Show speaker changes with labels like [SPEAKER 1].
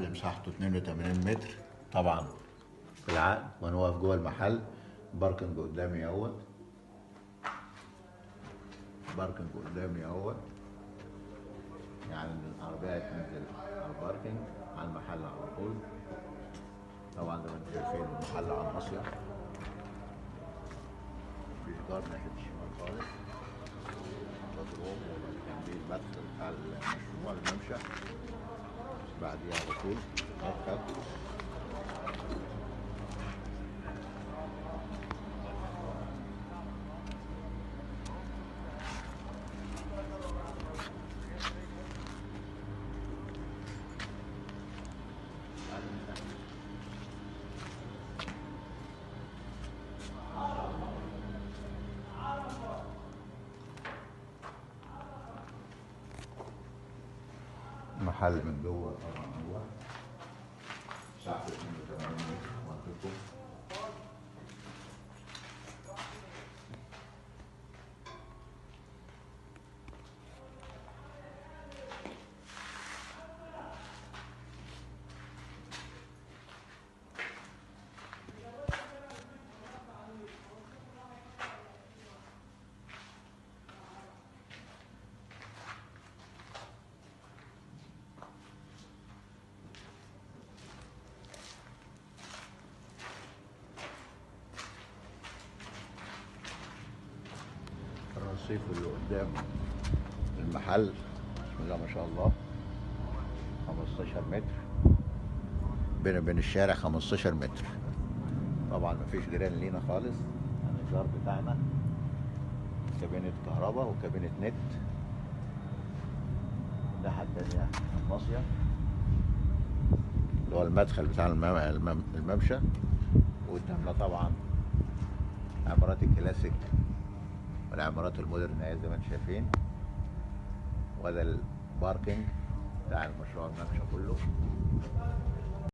[SPEAKER 1] محل مساحته 82 متر طبعا في العقد، وانا واقف جوه المحل. باركنج قدامي اهوت، باركنج قدامي اهوت، يعني العربية هتنزل على الباركنج على المحل على طول. طبعا زي ما انتم شايفين المحل على المصيف، مفيش جار ناحية الشمال خالص. بدروم وجنبيه المدخل بتاع المشروع الممشى، بعديه على طول مكتب. محل من جوه طبعا هو مساحته 82 متر منطقته. الرصيف اللي قدام المحل بسم الله ما شاء الله 15 متر، بينه وبين الشارع 15 متر. طبعا مفيش جيران لينا خالص عن الجار بتاعنا. كابينة كهرباء وكابينة نت. الناحية التانية المصيف اللي هو المدخل بتاع الممشى. وقدامنا طبعا عمارات الكلاسيك والعمارات المودرن زي ما انتم شايفين. وده الباركينج بتاع المشروع الممشى كله.